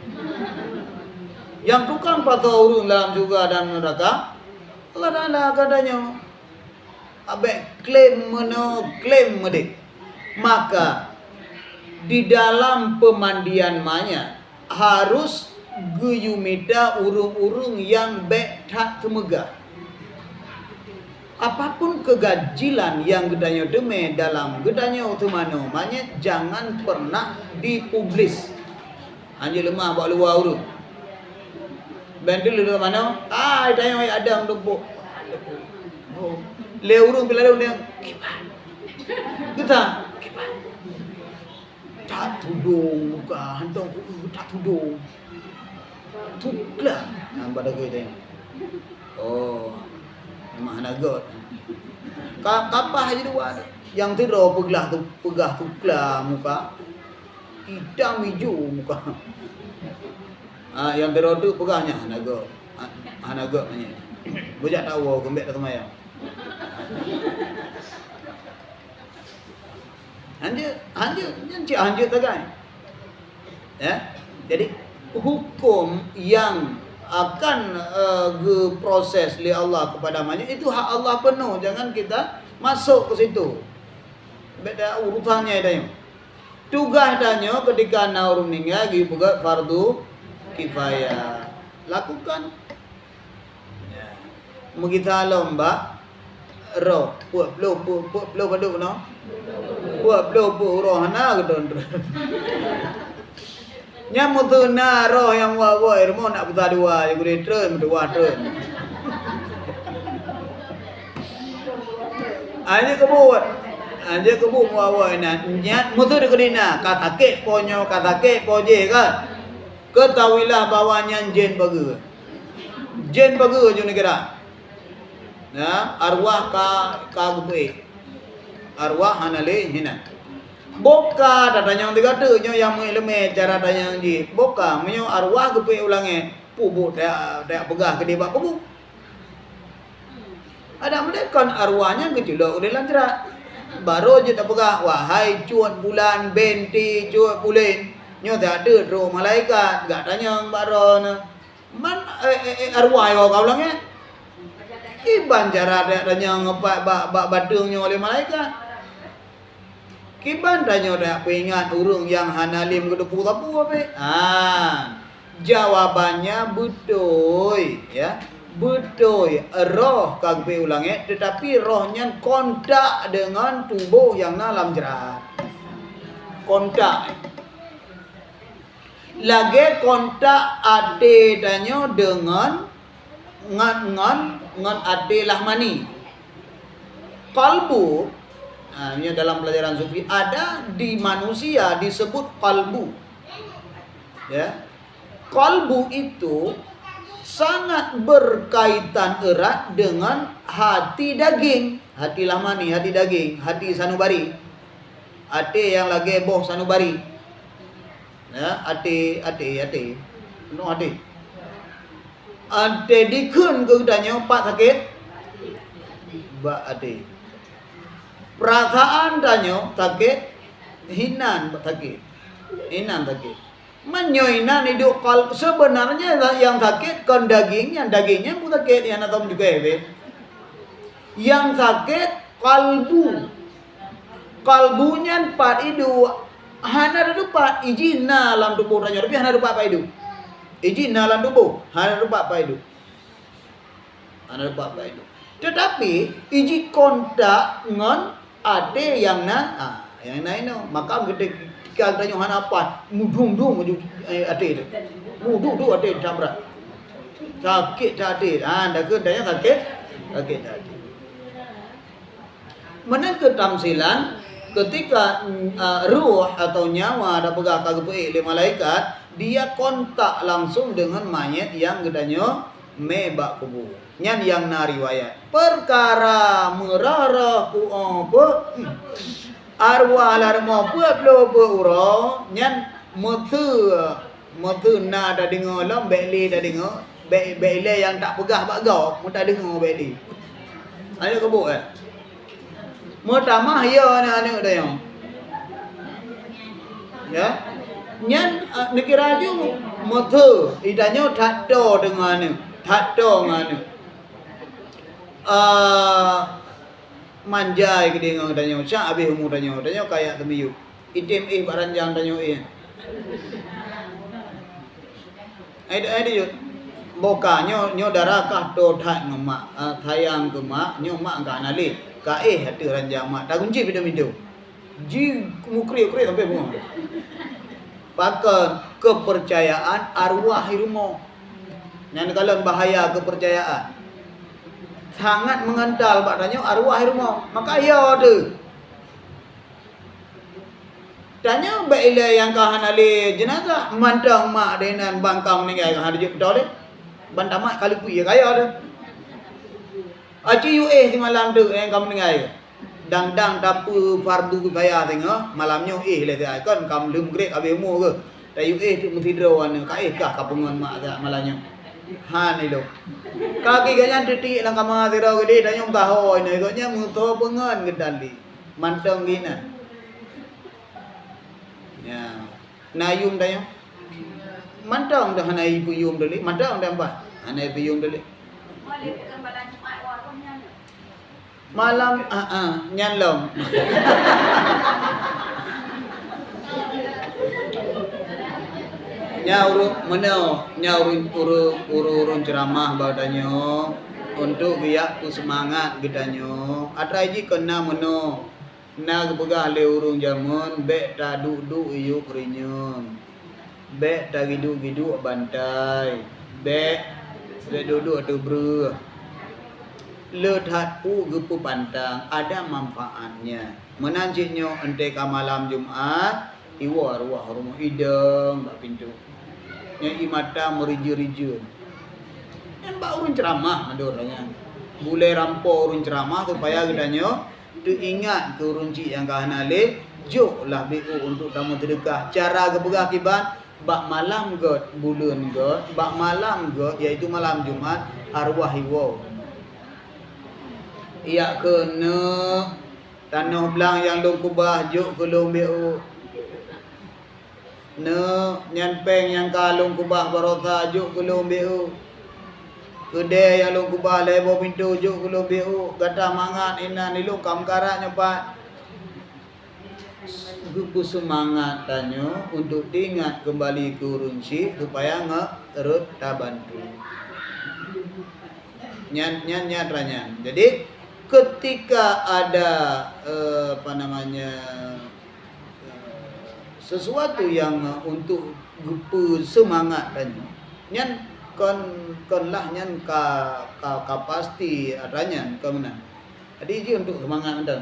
Yang tukang patah urun dalam surga dan neraka Allah Taala katanya. Abek klaim medik. Maka di dalam pemandian manya harus guyumita urung-urung yang baik tak semegah. Apapun kegajilan yang gedanya deme dalam gedanya utumano maknya jangan pernah dipublis. Hanya lemah buat luar urut. Bandel lu mana? Daya ai adang debuk. Oh, le urung bila dia kipan. Kita kipan. Tak tudung muka hantong tak tudung. Tuklah pada dia. Oh. Memang nagot. Kapah aja dua. Yang tidur pegah tuklah muka. Hitam hijau muka. Yang tidur tu pegahnya nagot. Nagot punya. Bujak tahu gembek tak maya. Anjir tak kan? Ya. Jadi hukum yang akan proses oleh Allah kepada maknya itu hak Allah penuh, jangan kita masuk ke situ. Beda urutannya dah. Tugas danyo ketika naur meninggal gi buka fardu kifayah. Lakukan. Ya. Mugita lomba roh puak plo baduk no. Puak plo roh na gedon. Nyamut tu na roh yang wawa irmo nak putar dua yang gede tren dua tren. Anje kebut wawa na nyat mutu de kedina kata ke ponyo kata ke poje kan. Ketahuilah bahwa jen bagi. Jen bagi je negara. Nah, arwah ka gebe. Arwah hanale hina. Boka datanya yang yang meleme cara datanya di boka menyo arwah gepe ulange pubu dak pegah ke dia bak pubu ada mendekan arwahnya gejolok udah lanjera baru je tak pegah wahai cuat bulan benti cuat bulan nyo tak ada roh malaikat gak tanya baron man arwah kau ulange iban cara dak tanya ngepak bak badungnya oleh malaikat. Kiban tanya dah pengat urung yang hanalim kedepu tapu apa? Jawabannya betul ya. Betul roh kagbe ulange tetapi rohnya kontak dengan tubuh yang dalam jerat. Kontak. Lagi kontak ade tanya dengan ngan ade lahmani. Kalbu ini dalam pelajaran sufi ada di manusia disebut kalbu. Ya. Kalbu itu sangat berkaitan erat dengan hati daging, hati lahmani, hati daging, hati sanubari. ate yang lagi boh sanubari. Ya, ate. No ate. Ate dikun ke danyo pak sakit. Ba ate. Perasaan danyo sakit. Hinan sakit. Menyoinan hidup sebenarnya yang sakit kan dagingnya pun sakit yang atau juga yang sakit kalbunya empat itu hana rupa ijina dalam tubuh ranya tapi hana rupa apa itu ijina dalam tubuh hana rupa apa itu tetapi iji kontak ngon ada yang yang lain maka ketika tanya hana apa mudung ada itu mudung ada dabrak sakit ada dah ke daya sakit ada mana ketamsilan ketika ruh atau nyawa ada pegang kagepei oleh malaikat dia kontak langsung dengan mayat yang gedanya mebak kubur nyan yang nariwayat perkara merara ku apa arwah larma buat lo beuro nyan mutu na dah dengar lam beli dah dengar beli yang tak pegah bagau mu tak dengar beli ada kebuk Pertama ya anak dah yang. Ya. Nyan negara ju motor idanya thado dengan manjai ke dengan danyo sya habis umur danyo kayak temiyu. Itim baranjang danyo Ada ju boka nyo darah kah do thak ngemak thayang ke mak nyo mak ka nali ka hati ranjang mak tak kunci video ji mukri sampai bunga pakai kepercayaan arwah ilmu yang kalau bahaya kepercayaan sangat mengental badannya arwah ilmu maka ya tu tanya baila yang kahanali jenazah mantang mak dengan bangkang meninggal hari betul deh bantah mak kali punya kaya tu aci si malam tu yang kamu dengar dang tapu fardu kaya tengok malamnya le dia kan kamu lum grek abemu ke tayu tu mesti drawan ka kah kapungan mak dak malamnya ni lo kaki ganyan titik lang kamang atiraw gede tanyong tahoy na nya muto pengen gedali mantong gina ya nayum tayo mantong dah hanai puyum dali mantong dah apa hanai puyum dali malam nyan long urun ceramah badanyo untuk biak tu semangat gidanyo atrai ji kena meno na gebegah le urung jamun be ta duduk iyu krinyun be ta gidu bantai be duduk atu bru lethat gepu pantang ada manfaatnya menanjiknyo ente ka malam Jumat iwa arwah rumah hidang bak pintu nya imata meriju-riju yang bak urun ceramah ada orangnya boleh rampo urun ceramah supaya gidanyo tu ingat ke urunci yang kahanale jok lah BU untuk tamu terdekat cara gebegah kiban bak malam god bulan god bak malam god iaitu malam Jumat arwah iwa ia kena tanah belang yang dong kubah juk ke long BU nyan peng yang kalung kubah barosa juk ke long BU kedai yang long kubah lebo pintu juk ke long BU gata mangan ina nilung kam karak nyopat gupu semangat tanyo untuk diingat kembali ke urunci supaya terus tabantu nyan ranyan jadi ketika ada sesuatu yang untuk gupu semangat tanya nyan kon lah nyan ka pasti adanya kemenang jadi ji untuk semangat anda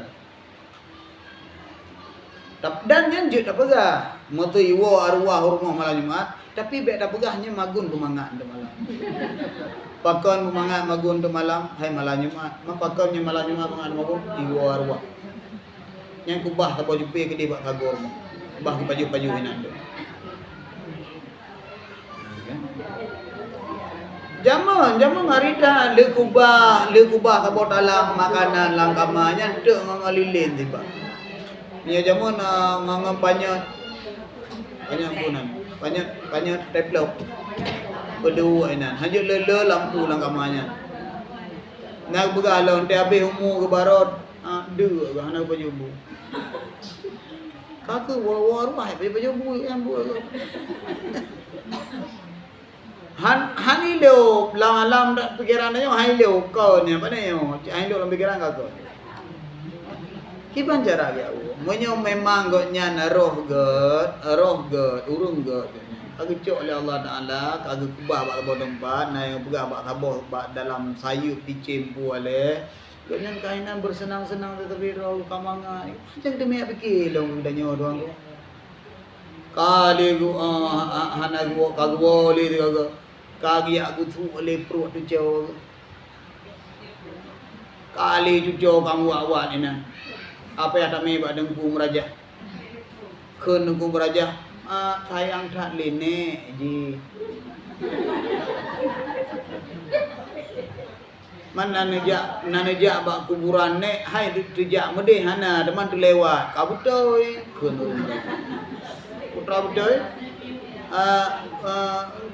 dan nyan je tak pegah moto iwo arwah rumah malam Jumat tapi bek tak pegahnya magun semangat anda malam pakon semangat magun tu malam hai malam Jumat mapakonnya malam Jumat magun iwo arwah Yang kubah tak baju pe ke dia buat kagor. Bah ke baju-baju hinan tu. Jaman hari dah le kubah tak bawa dalam makanan langkamanya dek ngalilin tiba. Ni jaman ngangam banyak punan. Banyak develop. Perlu hinan. Hanya le lampu langkamanya. Nak begalon te habis umur ke barat dua ke anak baju bu. Kakak war rumah baju bu yang bu. Han ileo lam dak pikiran ayo han ileo kau ni apa ni yo. Han ileo lam pikiran kakak. Kiban cara dia u. Menyo memang gotnya roh god urung god. Aku cok oleh Allah Taala, aku kubah bak lebih tempat, naik pegah bak taboh bak dalam sayup dicempu oleh. Dengan kainan bersenang-senang tetapi roh kamangan. Macam demi apa fikir long danyo doang tu. Kali aku hana aku boleh tu aku. Kaki aku tu oleh perut tu jauh. Kali tu jauh kamu awak ni nah. Apa yang tak mebak dengku meraja. Ken dengku meraja. Sayang tak lenek ji. Mana najak bak kuburan nek hai tujak medeh hana teman tu lewat. Ka betul kun putra betul.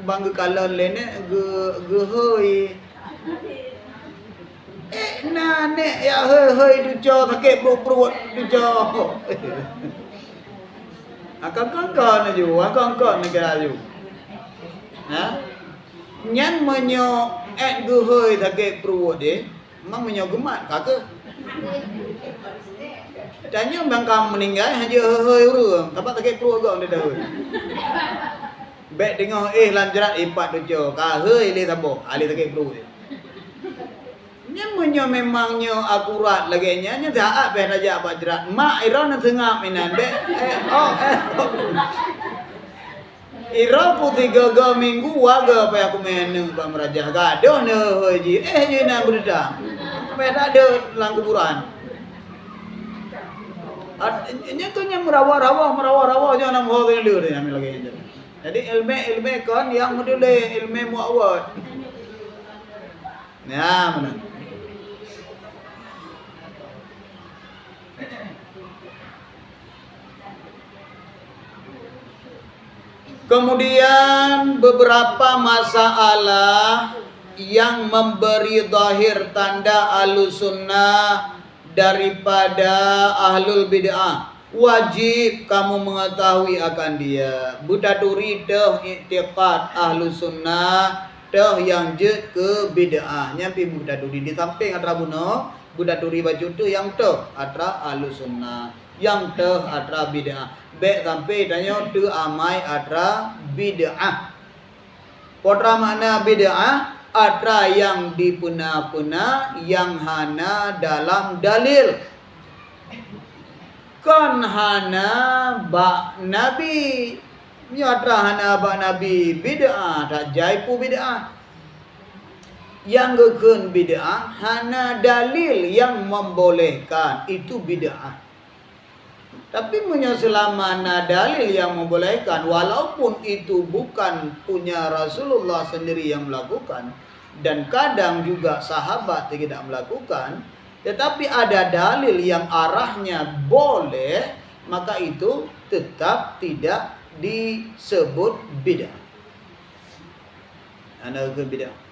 Bangga kalon lenek ge hoi. Nek ya hoi tu jo sakit perut tu jo. Akang-akang na ju, akang-akang na kaya ju. Ha? Nyan menyo guhoi thake perut dia, mang menyo gemat kakak. Tanya bangkam meninggal hanya hoi urang, dapat thake perut gak dia dah. Bek dengar lanjarat ipat tu jo, ka hoi le tabo, ali thake perut dia. Nyan menyo memangnya akurat lagi nya jaat be raja abak jerat. Mak ira na tengah minan be. Ira putih gaga minggu waga apa aku meneng pak merajah gadoh ne haji. Je na berda. Be tak ada lang kuburan. Nya tu nya merawah jangan mau ke lur ni lagi. Jadi ilmu kan yang modele ilmu muawad. Ya benar. Kemudian beberapa masalah yang memberi zahir tanda ahlus sunnah daripada ahlul bid'ah. Wajib kamu mengetahui akan dia. Budaduri dah i'tiqad ahlus sunnah dah yang je ke bid'ah. Nyampi budaduri di samping atra buno, budaduri baju tu yang dah atra ahlus sunnah. Yang dah atra bid'ah. Baik sampai tanya tu amai atra bid'ah. Potra makna bid'ah atra yang dipuna-puna yang hana dalam dalil. Kan hana bak nabi. Ni atra hana bak nabi bid'ah tak jaipu bid'ah. Yang gekun bid'ah hana dalil yang membolehkan itu bid'ah. Tapi punya selama dalil yang membolehkan, walaupun itu bukan punya Rasulullah sendiri yang melakukan, dan kadang juga sahabat tidak melakukan, tetapi ada dalil yang arahnya boleh, maka itu tetap tidak disebut bid'ah. Anda ke bid'ah?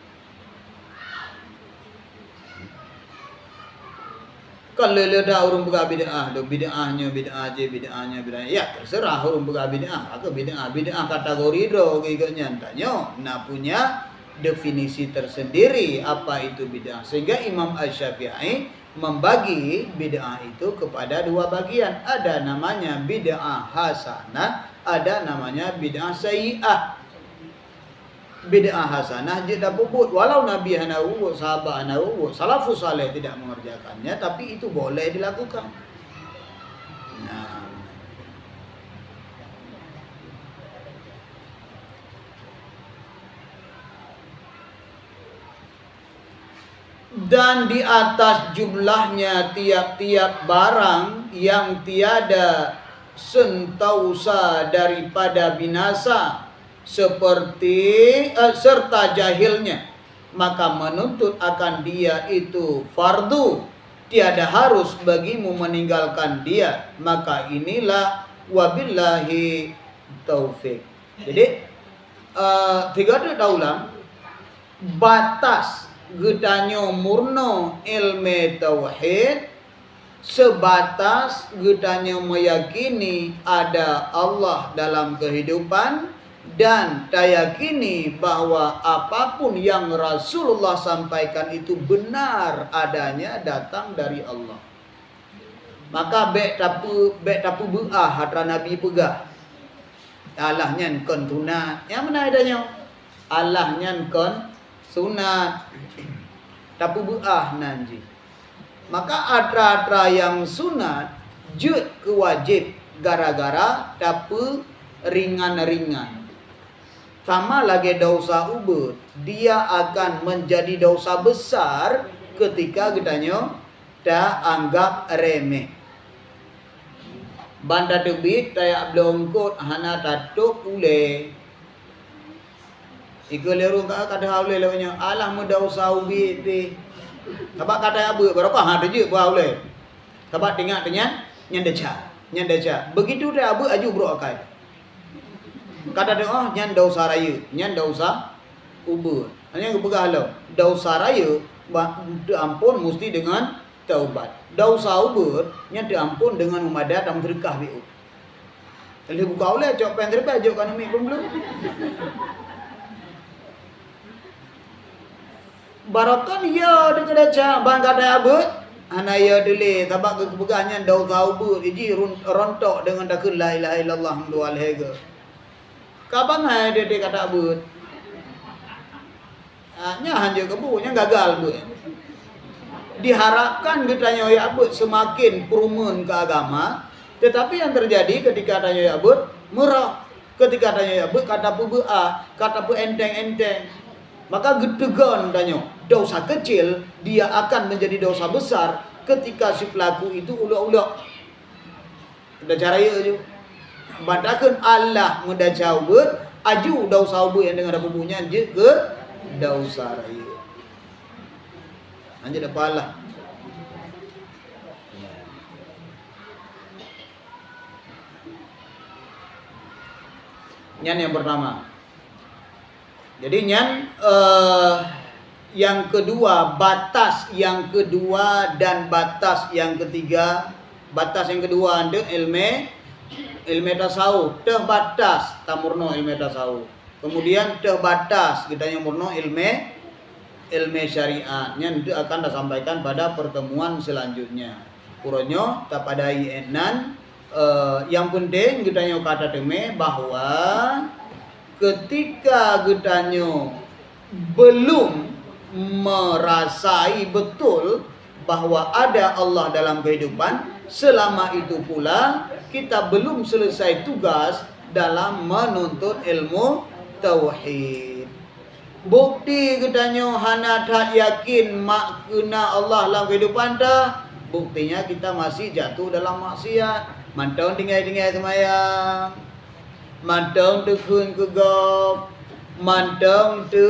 Kalau dah orang bergabung bid'ah, do bid'ahnya bid'ah je, bid'ahnya bid'ah. Ya terserah orang bergabung bid'ah. Aku bid'ah kategori do giganya tanya. Nak punya definisi tersendiri apa itu bid'ah. Sehingga Imam Asy-Syafi'i membagi bid'ah itu kepada dua bagian. Ada namanya bid'ah hasanah, ada namanya bid'ah sayyi'ah. Bid'ah hasanah je dah bubut, walau Nabi hana ubut, sahabat hana ubut, salafus saleh tidak mengerjakannya, tapi itu boleh dilakukan. Nah, dan di atas jumlahnya tiap-tiap barang yang tiada sentausa daripada binasa seperti serta jahilnya, maka menuntut akan dia itu fardu, tiada harus bagimu meninggalkan dia. Maka inilah wabillahi taufik. Jadi tiga daulah batas gedanyo murno ilmu tauhid sebatas gedanyo meyakini ada Allah dalam kehidupan dan tayakini bahwa apapun yang Rasulullah sampaikan itu benar adanya datang dari Allah. Maka bek tapu buah hatra Nabi pegah. Allah nyan kon tunat. Yang mana adanya? Allah nyan kon sunat. Tapu buah nanji. Maka atra-atra yang sunat jut kewajib gara-gara tapu ringan-ringan. Sama lagi dosa ubud, dia akan menjadi dosa besar ketika gedanyo dah anggap remeh. Banda debit tayak blongkot hana tatuk ule. Iko leru kata ule lewanya alah muda dosa ubid di. Kabak kata abu berapa hada je buah ule. Kabak dengar nyan deca. Begitu dia abu aju bro akai. Kata dia oh nyan dosa raya, nyan dosa ubud. Hanya kepegah lo. Dosa raya ampun mesti dengan taubat. Dosa ubud nyan diampun dengan umadat dan berkah biu. Kalau buka oleh cok pen terpa cok kan mi belum. Barakan ya dengan aja bang kata abud. Anaya dele tabak kepegahnya dosa ubud iji rontok dengan dakun la ilaha illallah hamdu alaihi. Kabang hai dia kata abud. Nya hanya kebunya gagal bu. Diharapkan ditanya ya abud semakin perumun ke agama, tetapi yang terjadi ketika tanya ya abud murah, ketika tanya ya abud kata pubua, kata pu enteng-enteng, maka gedegan tanya dosa kecil dia akan menjadi dosa besar ketika si pelaku itu ulok-ulok. Ada cara ya aja. Badakan Allah mudah jauh aju dosa ubud yang dengan pupunya je ke dosa raya. Anjir dapat Allah. Nyan yang pertama. Jadi nyan yang kedua batas yang kedua dan batas yang ketiga. Batas yang kedua ada ilmu tasawuf terbatas tamurno ilmu tasawuf. Kemudian terbatas kita yang murno ilmu syariat yang akan disampaikan pada pertemuan selanjutnya. Puronyo tapadai enan yang penting gedanyo kata teme bahwa ketika gedanyo belum merasai betul bahwa ada Allah dalam kehidupan, selama itu pula kita belum selesai tugas dalam menuntut ilmu tauhid. Bukti gedanyo hana tak yakin mak kena Allah dalam kehidupan dah. Buktinya kita masih jatuh dalam maksiat. Mantau tinggai-tinggai semayang. Mantau tu kun ke gop. Mantau tu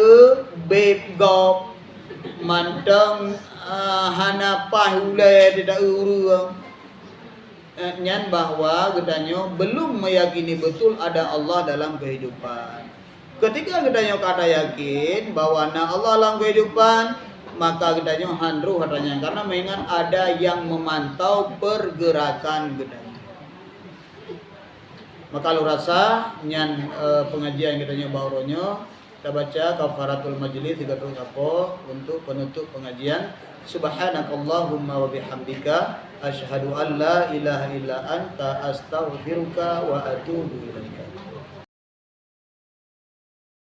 beb gop. Mantau hana pah ulai tidak uru. Nyan bahwa gedanyo belum meyakini betul ada Allah dalam kehidupan. Ketika kita kata yakin bahwa Allah dalam kehidupan, maka kita handru katanya karena mengingat ada yang memantau pergerakan kita. Maka lu rasa nyan pengajian kita bauronyo kita baca kafaratul majlis 3 apa untuk penutup pengajian. Subhanakallahumma wa bihamdika asyhadu an la ilaha illa anta astaghfiruka wa atubu ilaika.